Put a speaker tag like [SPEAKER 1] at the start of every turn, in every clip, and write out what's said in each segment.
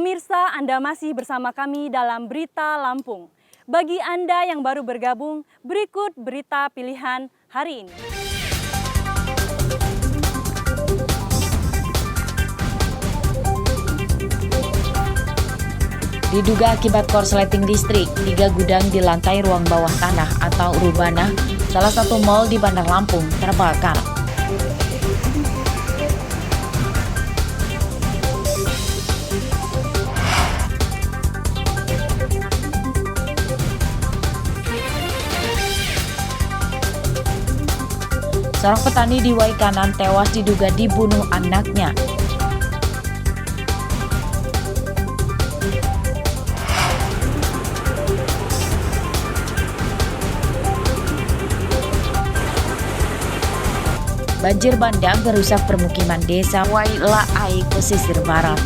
[SPEAKER 1] Pemirsa, Anda masih bersama kami dalam Berita Lampung. Bagi Anda yang baru bergabung, berikut berita pilihan hari ini.
[SPEAKER 2] Diduga akibat korsleting listrik, 3 gudang di lantai ruang bawah tanah atau Urbana, salah satu mal di Bandar Lampung, terbakar. Seorang petani di Waikanan tewas diduga dibunuh anaknya. Banjir bandang merusak permukiman desa Wailaai, pesisir barat.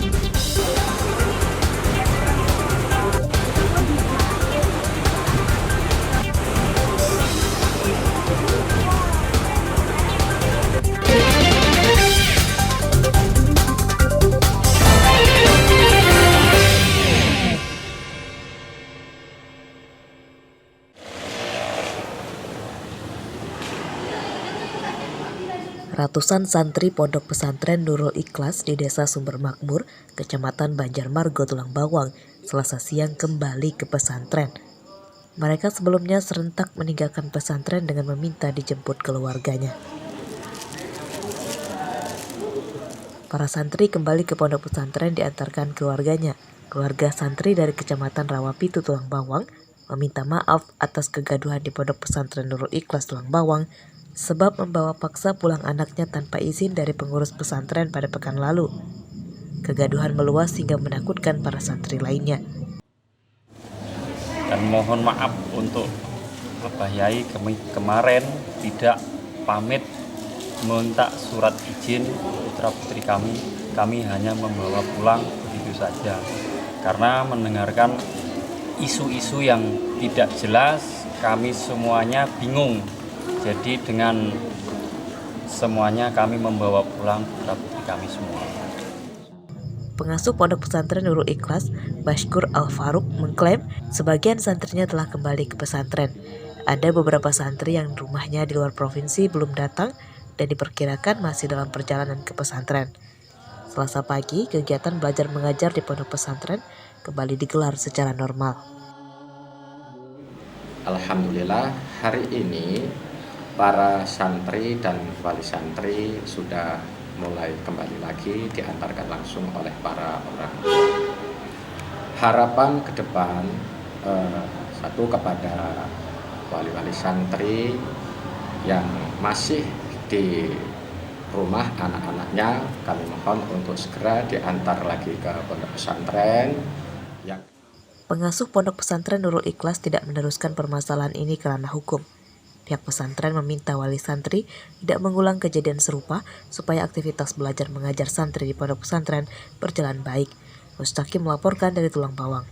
[SPEAKER 3] Ratusan santri Pondok Pesantren Nurul Ikhlas di Desa Sumber Makmur, Kecamatan Banjarmargo, Tulang Bawang, Selasa siang kembali ke pesantren. Mereka sebelumnya serentak meninggalkan pesantren dengan meminta dijemput keluarganya. Para santri kembali ke Pondok Pesantren diantarkan keluarganya. Keluarga santri dari Kecamatan Rawapitu, Tulang Bawang, meminta maaf atas kegaduhan di Pondok Pesantren Nurul Ikhlas, Tulang Bawang, sebab membawa paksa pulang anaknya tanpa izin dari pengurus pesantren pada pekan lalu. Kegaduhan meluas hingga menakutkan para santri lainnya.
[SPEAKER 4] Dan mohon maaf untuk Bapak Yai kemarin tidak pamit minta surat izin putra-putri kami hanya membawa pulang begitu saja. Karena mendengarkan isu-isu yang tidak jelas, kami semuanya bingung. Jadi dengan semuanya kami membawa pulang putra-putri kami semua.
[SPEAKER 3] Pengasuh Pondok Pesantren Nurul Ikhlas, Bashkur Al-Faruq, mengklaim sebagian santrinya telah kembali ke pesantren. Ada beberapa santri yang rumahnya di luar provinsi belum datang dan diperkirakan masih dalam perjalanan ke pesantren. Selasa pagi, kegiatan belajar mengajar di Pondok Pesantren kembali digelar secara normal.
[SPEAKER 5] Alhamdulillah hari ini para santri dan wali santri sudah mulai kembali lagi diantarkan langsung oleh para orang tua. Harapan ke depan satu kepada wali-wali santri yang masih di rumah anak-anaknya, kami mohon untuk segera diantar lagi ke pondok pesantren.
[SPEAKER 3] Pengasuh Pondok Pesantren Nurul Ikhlas tidak meneruskan permasalahan ini karena hukum. Pihak pesantren meminta wali santri tidak mengulang kejadian serupa supaya aktivitas belajar mengajar santri di pondok pesantren berjalan baik. Mustaqim melaporkan dari Tulang Bawang.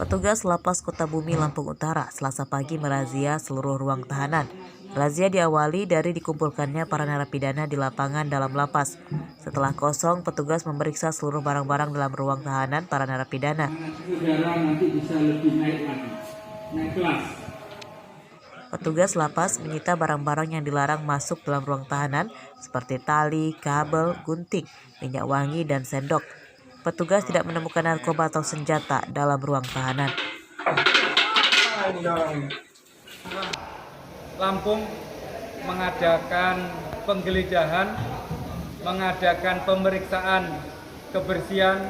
[SPEAKER 3] Petugas Lapas Kota Bumi, Lampung Utara, Selasa pagi merazia seluruh ruang tahanan. Razia diawali dari dikumpulkannya para narapidana di lapangan dalam lapas. Setelah kosong, petugas memeriksa seluruh barang-barang dalam ruang tahanan para narapidana. Petugas lapas menyita barang-barang yang dilarang masuk dalam ruang tahanan seperti tali, kabel, gunting, minyak wangi, dan sendok. Petugas tidak menemukan narkoba atau senjata dalam ruang tahanan.
[SPEAKER 6] Lampung mengadakan penggeledahan, mengadakan pemeriksaan kebersihan,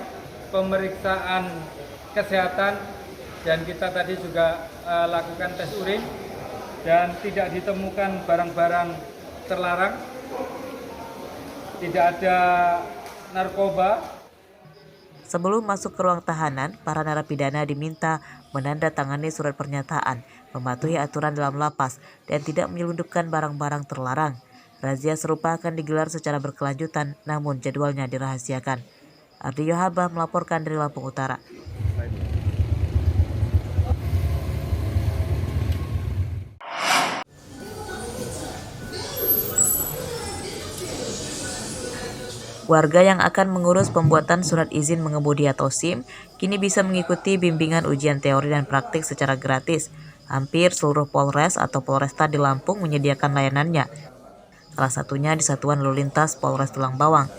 [SPEAKER 6] pemeriksaan kesehatan, dan kita tadi juga lakukan tes urin dan tidak ditemukan barang-barang terlarang, tidak ada narkoba.
[SPEAKER 3] Sebelum masuk ke ruang tahanan, para narapidana diminta menandatangani surat pernyataan, mematuhi aturan dalam lapas, dan tidak menyelundupkan barang-barang terlarang. Razia serupa akan digelar secara berkelanjutan, namun jadwalnya dirahasiakan. Ardi Yohabah melaporkan dari Lampung Utara. Warga yang akan mengurus pembuatan surat izin mengemudi atau SIM kini bisa mengikuti bimbingan ujian teori dan praktik secara gratis. Hampir seluruh Polres atau Polresta di Lampung menyediakan layanannya. Salah satunya di Satuan Lalu Lintas Polres Tulang Bawang.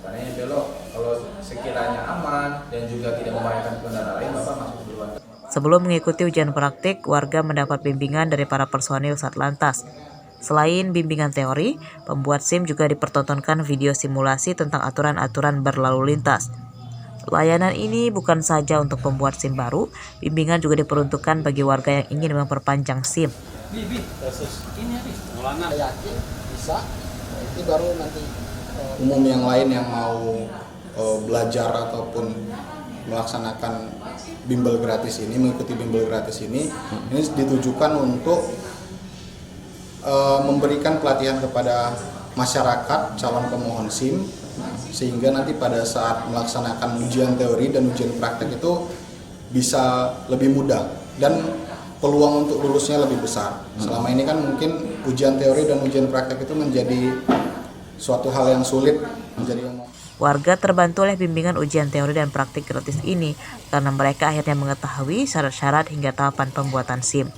[SPEAKER 7] Caranya belok, kalau sekiranya aman dan juga tidak membahayakan pengendara lain, Bapak masuk duluan.
[SPEAKER 3] Sebelum mengikuti ujian praktik, warga mendapat bimbingan dari para personil Satlantas. Selain bimbingan teori, pembuat SIM juga dipertontonkan video simulasi tentang aturan-aturan berlalu lintas. Layanan ini bukan saja untuk pembuat SIM baru, bimbingan juga diperuntukkan bagi warga yang ingin memperpanjang SIM.
[SPEAKER 8] Yakin bisa, itu baru nanti umum yang lain yang mau belajar ataupun melaksanakan bimbel gratis ini, mengikuti bimbel gratis ini ditujukan untuk memberikan pelatihan kepada masyarakat calon pemohon SIM, sehingga nanti pada saat melaksanakan ujian teori dan ujian praktek itu bisa lebih mudah dan peluang untuk lulusnya lebih besar. Selama ini kan mungkin ujian teori dan ujian praktek itu menjadi suatu hal yang sulit menjadi umum.
[SPEAKER 3] Warga terbantu oleh bimbingan ujian teori dan praktik gratis ini karena mereka akhirnya mengetahui syarat-syarat hingga tahapan pembuatan SIM.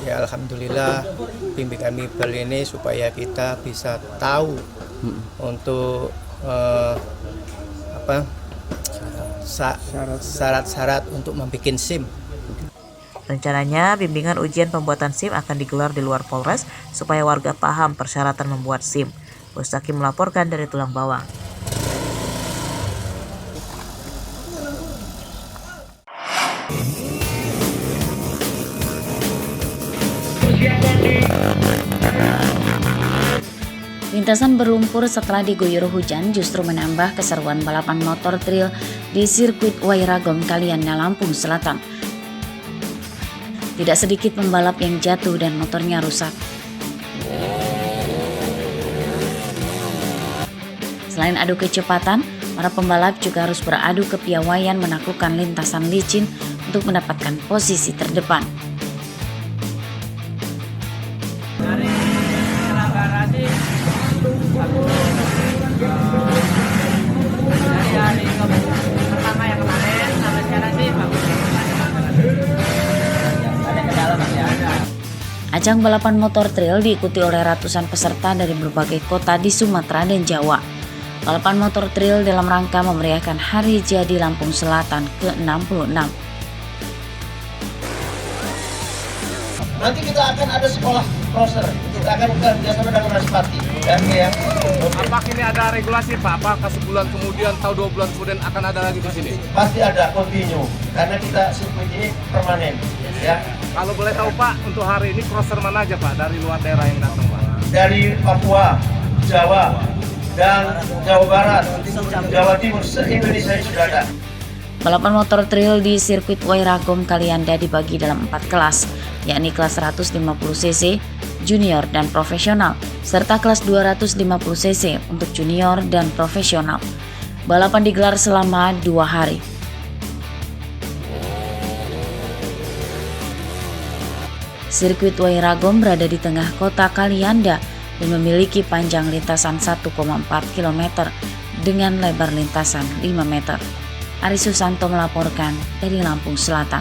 [SPEAKER 9] Ya alhamdulillah bimbingan bimbel ini supaya kita bisa tahu untuk syarat-syarat untuk membuat SIM.
[SPEAKER 3] Rencananya bimbingan ujian pembuatan SIM akan digelar di luar Polres supaya warga paham persyaratan membuat SIM. Mustaqim melaporkan dari Tulang Bawang.
[SPEAKER 2] Lintasan berlumpur setelah diguyur hujan justru menambah keseruan balapan motor trail di sirkuit Wairagom, Kalianda, Lampung Selatan. Tidak sedikit pembalap yang jatuh dan motornya rusak. Selain adu kecepatan, para pembalap juga harus beradu kepiawaian menaklukkan lintasan licin untuk mendapatkan posisi terdepan. Ajang balapan motor trail diikuti oleh ratusan peserta dari berbagai kota di Sumatera dan Jawa. Balapan motor trail dalam rangka memeriahkan Hari Jadi Lampung Selatan ke-66.
[SPEAKER 10] Nanti kita akan ada sekolah crosser, kita akan kerjasama dengan Raspati.
[SPEAKER 11] Apakah ini ada regulasi Pak? Apakah sebulan kemudian atau 2 bulan kemudian akan ada lagi di sini?
[SPEAKER 10] Pasti ada, continue, karena kita sirkuit ini permanen. Ya.
[SPEAKER 11] Kalau boleh tahu Pak, untuk hari ini crosser mana aja Pak dari luar daerah yang datang Pak?
[SPEAKER 10] Dari Papua, Jawa, dan Jawa Barat, Jawa Timur, se-Indonesia sudah ada.
[SPEAKER 2] Balapan motor trail di sirkuit Wairagom, Kalianda dibagi dalam 4 kelas, yakni kelas 150cc, junior dan profesional, serta kelas 250cc untuk junior dan profesional. Balapan digelar selama 2 hari. Sirkuit Wairagom berada di tengah kota Kalianda dan memiliki panjang lintasan 1,4 km dengan lebar lintasan 5 meter. Ari Susanto melaporkan dari Lampung Selatan.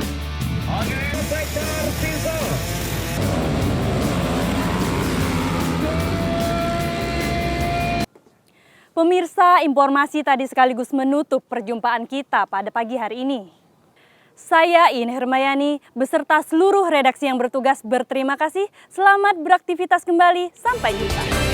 [SPEAKER 1] Pemirsa, informasi tadi sekaligus menutup perjumpaan kita pada pagi hari ini. Saya Ine Hermayani beserta seluruh redaksi yang bertugas berterima kasih. Selamat beraktivitas kembali. Sampai jumpa.